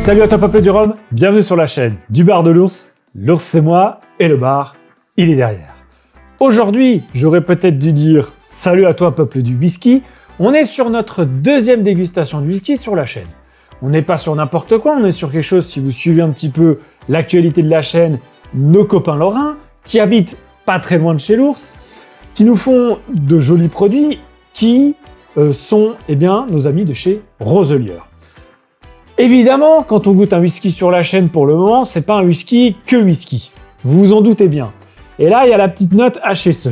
Salut à toi peuple du rhum, bienvenue sur la chaîne du bar de l'ours. L'ours c'est moi et le bar, il est derrière. Aujourd'hui, j'aurais peut-être dû dire salut à toi peuple du whisky. On est sur notre deuxième dégustation de whisky sur la chaîne. On n'est pas sur n'importe quoi, on est sur quelque chose, si vous suivez un petit peu l'actualité de la chaîne, nos copains lorrains, qui habitent pas très loin de chez l'ours, qui nous font de jolis produits, qui sont nos amis de chez Roselier. Évidemment, quand on goûte un whisky sur la chaîne pour le moment, c'est pas un whisky que whisky. Vous vous en doutez bien. Et là, il y a la petite note HSE.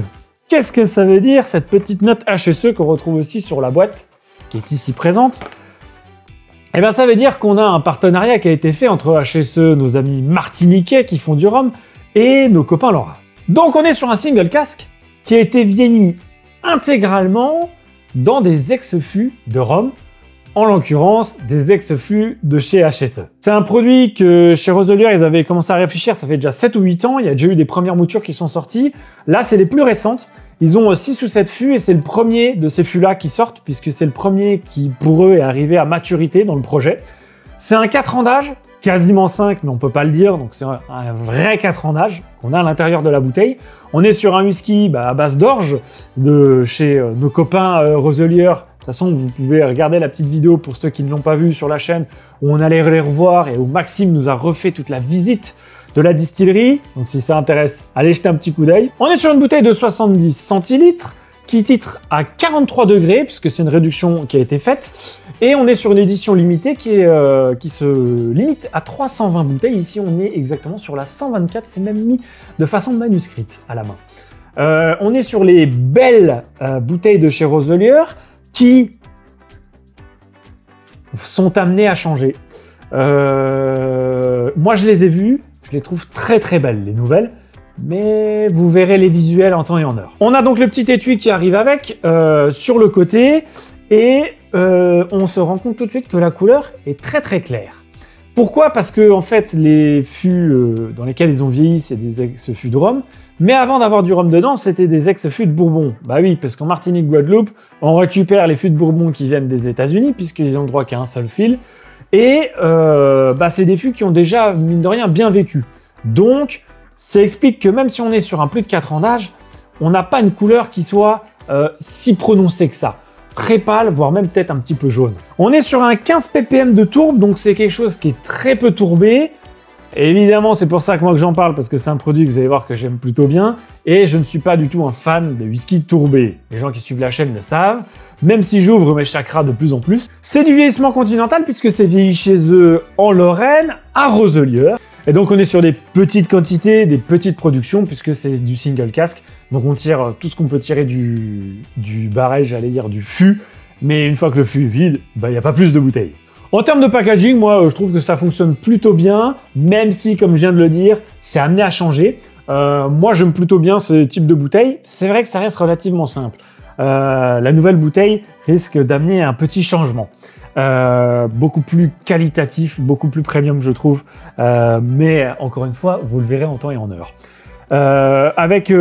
Qu'est-ce que ça veut dire, cette petite note HSE qu'on retrouve aussi sur la boîte, qui est ici présente? Eh bien, ça veut dire qu'on a un partenariat qui a été fait entre HSE, nos amis martiniquais qui font du rhum, et nos copains lorrains. Donc, on est sur un single cask qui a été vieilli intégralement dans des ex-fûts de rhum, en l'occurrence des ex-fûts de chez HSE. C'est un produit que chez Roselier, ils avaient commencé à réfléchir, ça fait déjà 7 ou 8 ans, il y a déjà eu des premières moutures qui sont sorties. Là, c'est les plus récentes. Ils ont 6 ou 7 fûts et c'est le premier de ces fûts-là qui sortent, puisque c'est le premier qui, pour eux, est arrivé à maturité dans le projet. C'est un 4 ans d'âge, quasiment 5, mais on peut pas le dire, donc c'est un vrai 4 ans d'âge qu'on a à l'intérieur de la bouteille. On est sur un whisky à base d'orge de chez nos copains Roselier. De toute façon, vous pouvez regarder la petite vidéo pour ceux qui ne l'ont pas vue sur la chaîne, où on allait les revoir et où Maxime nous a refait toute la visite de la distillerie. Donc si ça intéresse, allez jeter un petit coup d'œil. On est sur une bouteille de 70 centilitres qui titre à 43 degrés, puisque c'est une réduction qui a été faite. Et on est sur une édition limitée qui se limite à 320 bouteilles. Ici, on est exactement sur la 124, c'est même mis de façon manuscrite à la main. On est sur les belles bouteilles de chez Roselier, qui sont amenés à changer. Moi, je les ai vues, je les trouve très très belles, les nouvelles, mais vous verrez les visuels en temps et en heure. On a donc le petit étui qui arrive avec, sur le côté, et on se rend compte tout de suite que la couleur est très très claire. Pourquoi? Parce que en fait, les fûts dans lesquels ils ont vieilli, c'est des ex-fûts de rhum. Mais avant d'avoir du rhum dedans, c'était des ex-fûts de Bourbon. Bah oui, parce qu'en Martinique, Guadeloupe, on récupère les fûts de Bourbon qui viennent des États-Unis, puisqu'ils ont le droit qu'à un seul fil. Et c'est des fûts qui ont déjà, mine de rien, bien vécu. Donc, ça explique que même si on est sur un plus de 4 ans d'âge, on n'a pas une couleur qui soit si prononcée que ça. Très pâle, voire même peut-être un petit peu jaune. On est sur un 15 ppm de tourbe, donc c'est quelque chose qui est très peu tourbé. Et évidemment, c'est pour ça que moi que j'en parle, parce que c'est un produit que vous allez voir que j'aime plutôt bien, et je ne suis pas du tout un fan des whisky tourbés. Les gens qui suivent la chaîne le savent, même si j'ouvre mes chakras de plus en plus. C'est du vieillissement continental, puisque c'est vieilli chez eux en Lorraine, à Roselier. Et donc on est sur des petites quantités, des petites productions, puisque c'est du single cask. Donc on tire tout ce qu'on peut tirer du barrel, j'allais dire du fût, mais une fois que le fût est vide, il n'y a pas plus de bouteilles. En termes de packaging, moi, je trouve que ça fonctionne plutôt bien, même si, comme je viens de le dire, c'est amené à changer. Moi, j'aime plutôt bien ce type de bouteille. C'est vrai que ça reste relativement simple. La nouvelle bouteille risque d'amener un petit changement. Beaucoup plus qualitatif, beaucoup plus premium, je trouve. Mais encore une fois, vous le verrez en temps et en heure. Avec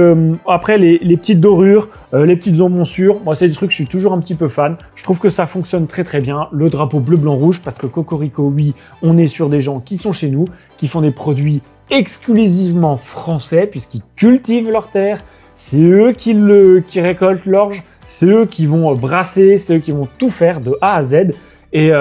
après les petites dorures, les petites emmonçures, moi c'est des trucs je suis toujours un petit peu fan, je trouve que ça fonctionne très très bien, le drapeau bleu blanc rouge, parce que Cocorico, oui, on est sur des gens qui sont chez nous, qui font des produits exclusivement français, puisqu'ils cultivent leur terre, c'est eux qui récoltent l'orge, c'est eux qui vont brasser, c'est eux qui vont tout faire de A à Z, et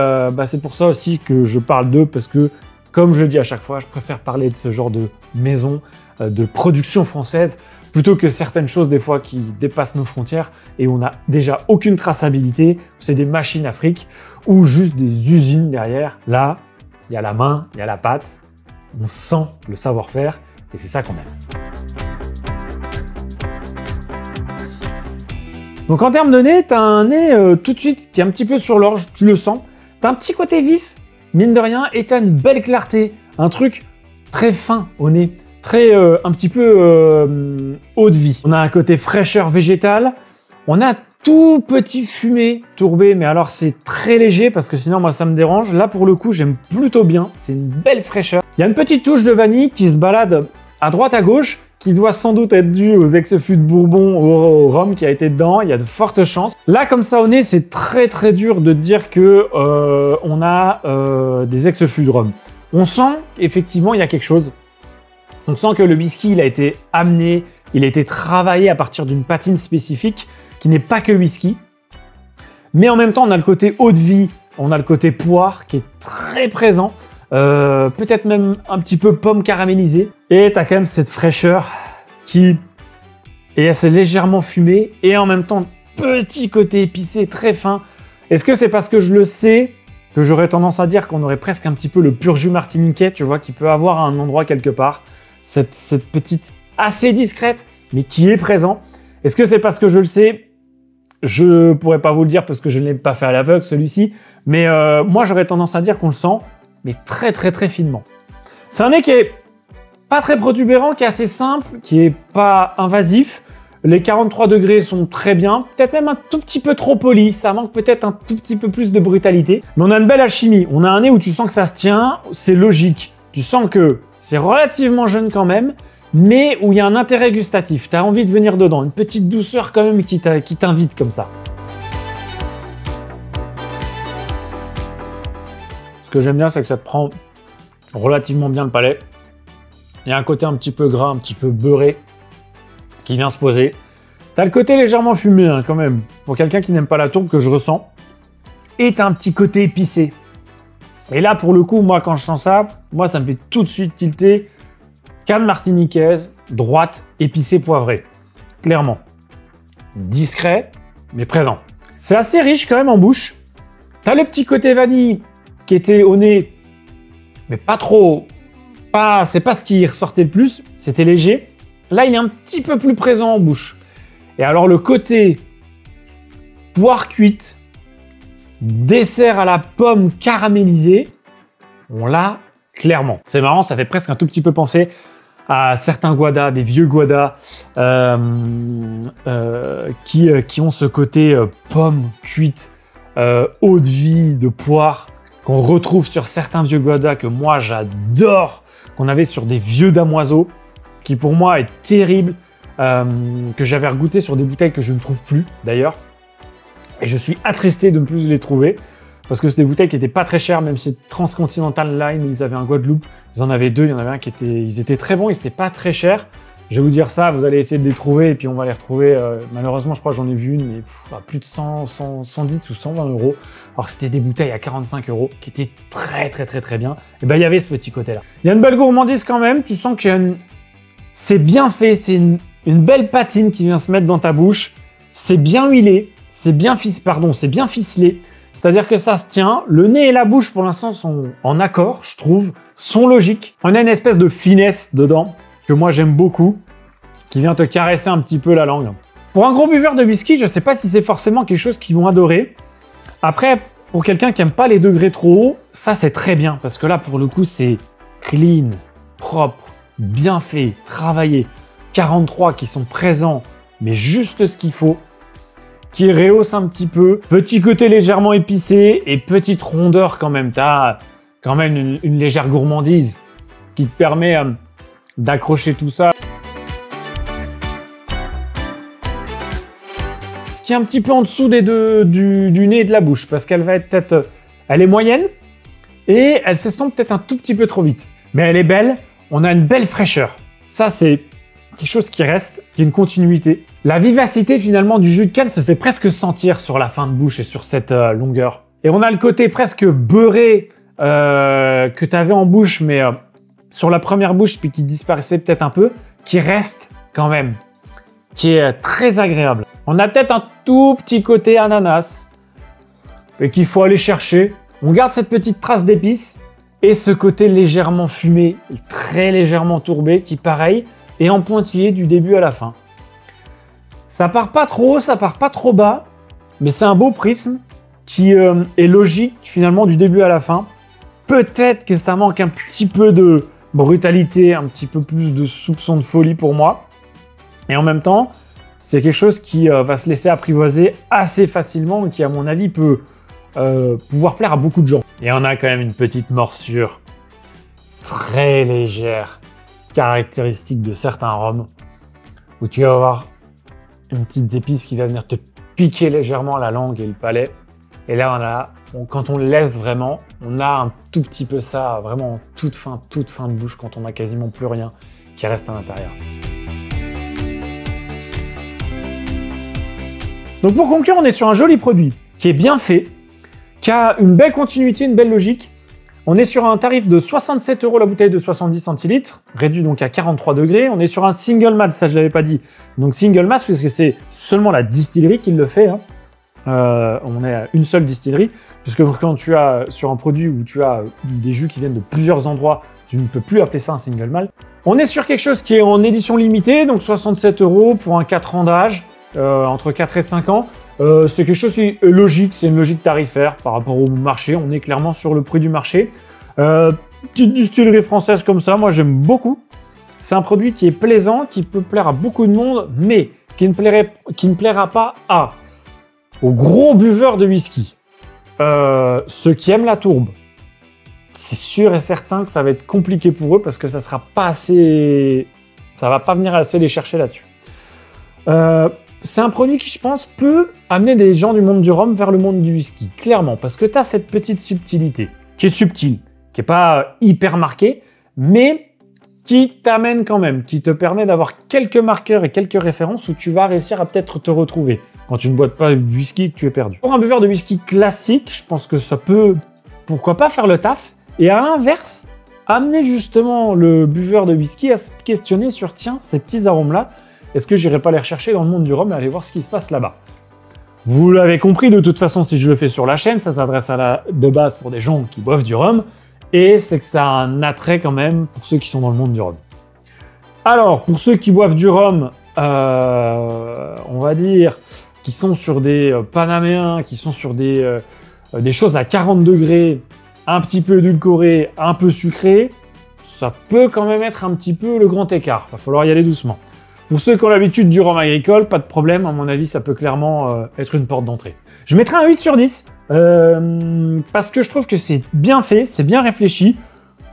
c'est pour ça aussi que je parle d'eux, parce que comme je dis à chaque fois, je préfère parler de ce genre de maison, de production française, plutôt que certaines choses des fois qui dépassent nos frontières et on n'a déjà aucune traçabilité. C'est des machines à fric ou juste des usines derrière. Là, il y a la main, il y a la patte, on sent le savoir-faire et c'est ça qu'on aime. Donc en termes de nez, tu as un nez tout de suite qui est un petit peu sur l'orge, tu le sens. Tu as un petit côté vif, mine de rien, et tu as une belle clarté, un truc très fin au nez, très un petit peu eau de vie. On a un côté fraîcheur végétale, on a tout petit fumé tourbé, mais alors c'est très léger parce que sinon moi ça me dérange. Là pour le coup j'aime plutôt bien, c'est une belle fraîcheur. Il y a une petite touche de vanille qui se balade à droite à gauche, qui doit sans doute être dû aux ex-fûts de Bourbon, au rhum qui a été dedans. Il y a de fortes chances. Là, comme ça, au nez, c'est très très dur de dire que on a des ex-fûts de rhum. On sent effectivement il y a quelque chose. On sent que le whisky, il a été amené, il a été travaillé à partir d'une patine spécifique qui n'est pas que whisky. Mais en même temps, on a le côté eau de vie, on a le côté poire qui est très présent. Peut-être même un petit peu pomme caramélisée. Et tu as quand même cette fraîcheur qui est assez légèrement fumée et en même temps petit côté épicé très fin. Est-ce que c'est parce que je le sais que j'aurais tendance à dire qu'on aurait presque un petit peu le pur jus martiniquais, tu vois, qui peut avoir un endroit quelque part, cette petite assez discrète mais qui est présent. Est-ce que c'est parce que je le sais? Je pourrais pas vous le dire parce que je ne l'ai pas fait à l'aveugle celui-ci, mais moi j'aurais tendance à dire qu'on le sent, mais très très très finement. C'est un nez qui est pas très protubérant, qui est assez simple, qui est pas invasif. Les 43 degrés sont très bien, peut-être même un tout petit peu trop poli, ça manque peut-être un tout petit peu plus de brutalité. Mais on a une belle alchimie, on a un nez où tu sens que ça se tient, c'est logique. Tu sens que c'est relativement jeune quand même, mais où il y a un intérêt gustatif. Tu as envie de venir dedans, une petite douceur quand même qui t'invite comme ça. Ce que j'aime bien, c'est que ça te prend relativement bien le palais. Il y a un côté un petit peu gras, un petit peu beurré qui vient se poser. Tu as le côté légèrement fumé hein, quand même, pour quelqu'un qui n'aime pas la tourbe que je ressens. Et tu as un petit côté épicé. Et là, pour le coup, moi, quand je sens ça, moi, ça me fait tout de suite tilter. Canne martiniquaise, droite, épicée, poivrée. Clairement. Discret, mais présent. C'est assez riche quand même en bouche. Tu as le petit côté vanille qui était au nez, mais pas trop. C'est pas ce qui ressortait le plus, c'était léger. Là, il est un petit peu plus présent en bouche. Et alors, le côté poire cuite, dessert à la pomme caramélisée, on l'a clairement. C'est marrant, ça fait presque un tout petit peu penser à certains guadas, des vieux guadas qui ont ce côté pomme cuite, eau de vie, de poire, qu'on retrouve sur certains vieux guadas que moi j'adore, qu'on avait sur des vieux damoiseaux, qui pour moi est terrible, que j'avais regoûté sur des bouteilles que je ne trouve plus d'ailleurs. Et je suis attristé de ne plus les trouver, parce que c'est des bouteilles qui n'étaient pas très chères, même si Transcontinental Line, ils avaient un Guadeloupe, ils en avaient deux, il y en avait un qui était, ils étaient très bons, ils n'étaient pas très chers. Je vais vous dire ça, vous allez essayer de les trouver, et puis on va les retrouver, malheureusement je crois que j'en ai vu une, mais à plus de 110 ou 120 euros, alors que c'était des bouteilles à 45 euros, qui étaient très très très très bien. Et ben il y avait ce petit côté-là. Il y a une belle gourmandise quand même, tu sens que c'est bien fait, c'est une belle patine qui vient se mettre dans ta bouche, c'est bien huilé, c'est bien ficelé, c'est-à-dire que ça se tient. Le nez et la bouche, pour l'instant, sont en accord, je trouve, sont logiques. On a une espèce de finesse dedans, que moi j'aime beaucoup, qui vient te caresser un petit peu la langue. Pour un gros buveur de whisky, je ne sais pas si c'est forcément quelque chose qu'ils vont adorer. Après, pour quelqu'un qui n'aime pas les degrés trop hauts, ça c'est très bien, parce que là, pour le coup, c'est clean, propre, bien fait, travaillé. 43 qui sont présents, mais juste ce qu'il faut, qui rehausse un petit peu. Petit côté légèrement épicé et petite rondeur quand même. Tu as quand même une légère gourmandise qui te permet d'accrocher tout ça. Ce qui est un petit peu en dessous des deux, du nez et de la bouche, parce qu'elle va être peut-être... Elle est moyenne et elle s'estompe peut-être un tout petit peu trop vite. Mais elle est belle, on a une belle fraîcheur. Ça, c'est quelque chose qui reste, qui est une continuité. La vivacité finalement du jus de canne se fait presque sentir sur la fin de bouche et sur cette longueur. Et on a le côté presque beurré que tu avais en bouche, mais sur la première bouche, puis qui disparaissait peut-être un peu, qui reste quand même, qui est très agréable. On a peut-être un tout petit côté ananas, et qu'il faut aller chercher. On garde cette petite trace d'épices, et ce côté légèrement fumé, très légèrement tourbé, qui pareil, est en pointillé du début à la fin. Ça part pas trop haut, ça part pas trop bas, mais c'est un beau prisme qui est logique finalement du début à la fin. Peut-être que ça manque un petit peu de brutalité, un petit peu plus de soupçon de folie pour moi. Et en même temps, c'est quelque chose qui va se laisser apprivoiser assez facilement et qui, à mon avis, peut pouvoir plaire à beaucoup de gens. Et on a quand même une petite morsure très légère, caractéristique de certains rhums, où tu vas avoir une petite épice qui va venir te piquer légèrement la langue et le palais. Et là, quand on le laisse vraiment, on a un tout petit peu ça, vraiment toute fin de bouche, quand on n'a quasiment plus rien qui reste à l'intérieur. Donc pour conclure, on est sur un joli produit qui est bien fait, qui a une belle continuité, une belle logique. On est sur un tarif de 67 € la bouteille de 70 centilitres, réduit donc à 43 degrés. On est sur un single malt, ça je l'avais pas dit. Donc single malt, puisque c'est seulement la distillerie qui le fait. Hein. On est à une seule distillerie, puisque quand tu as sur un produit où tu as des jus qui viennent de plusieurs endroits, tu ne peux plus appeler ça un single malt. On est sur quelque chose qui est en édition limitée, donc 67 € pour un 4 ans d'âge, entre 4 et 5 ans. C'est quelque chose qui est logique, c'est une logique tarifaire par rapport au marché. On est clairement sur le prix du marché. Petite distillerie française comme ça, moi j'aime beaucoup. C'est un produit qui est plaisant, qui peut plaire à beaucoup de monde, mais qui ne plaira pas aux gros buveurs de whisky. Ceux qui aiment la tourbe, c'est sûr et certain que ça va être compliqué pour eux parce que ça sera pas assez... ça va pas venir assez les chercher là-dessus. C'est un produit qui, je pense, peut amener des gens du monde du rhum vers le monde du whisky, clairement, parce que tu as cette petite subtilité, qui est subtile, qui n'est pas hyper marquée, mais qui t'amène quand même, qui te permet d'avoir quelques marqueurs et quelques références où tu vas réussir à peut-être te retrouver quand tu ne bois pas du whisky et que tu es perdu. Pour un buveur de whisky classique, je pense que ça peut, pourquoi pas, faire le taf, et à l'inverse, amener justement le buveur de whisky à se questionner sur, tiens, ces petits arômes-là, est-ce que j'irai pas les rechercher dans le monde du rhum et aller voir ce qui se passe là-bas? Vous l'avez compris, de toute façon, si je le fais sur la chaîne, ça s'adresse de base pour des gens qui boivent du rhum, et c'est que ça a un attrait quand même pour ceux qui sont dans le monde du rhum. Alors, pour ceux qui boivent du rhum, on va dire, qui sont sur des panaméens, qui sont sur des choses à 40 degrés, un petit peu édulcorées, un peu sucrées, ça peut quand même être un petit peu le grand écart. Il va falloir y aller doucement. Pour ceux qui ont l'habitude du rhum agricole, pas de problème, à mon avis, ça peut clairement être une porte d'entrée. Je mettrai un 8 sur 10, parce que je trouve que c'est bien fait, c'est bien réfléchi.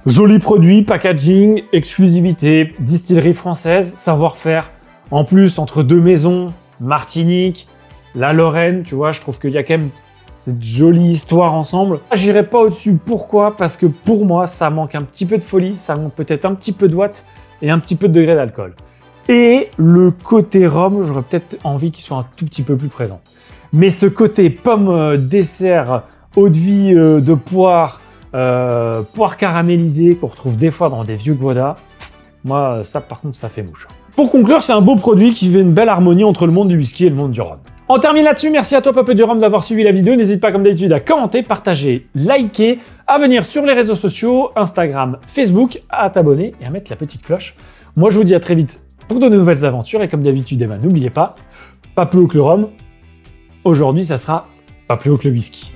Joli produit, packaging, exclusivité, distillerie française, savoir-faire. En plus, entre deux maisons, Martinique, la Lorraine, tu vois, je trouve qu'il y a quand même cette jolie histoire ensemble. J'irai pas au-dessus, pourquoi? Parce que pour moi, ça manque un petit peu de folie, ça manque peut-être un petit peu de watts et un petit peu de degré d'alcool. Et le côté rhum, j'aurais peut-être envie qu'il soit un tout petit peu plus présent. Mais ce côté pomme, dessert, eau de vie de poire, poire caramélisée qu'on retrouve des fois dans des vieux godas, moi, ça par contre, ça fait mouche. Pour conclure, c'est un beau produit qui fait une belle harmonie entre le monde du whisky et le monde du rhum. On termine là-dessus, merci à toi Papa du Rhum d'avoir suivi la vidéo, n'hésite pas comme d'habitude à commenter, partager, liker, à venir sur les réseaux sociaux, Instagram, Facebook, à t'abonner et à mettre la petite cloche. Moi je vous dis à très vite pour de nouvelles aventures et comme d'habitude, n'oubliez pas plus haut que le rhum, aujourd'hui ça sera pas plus haut que le whisky.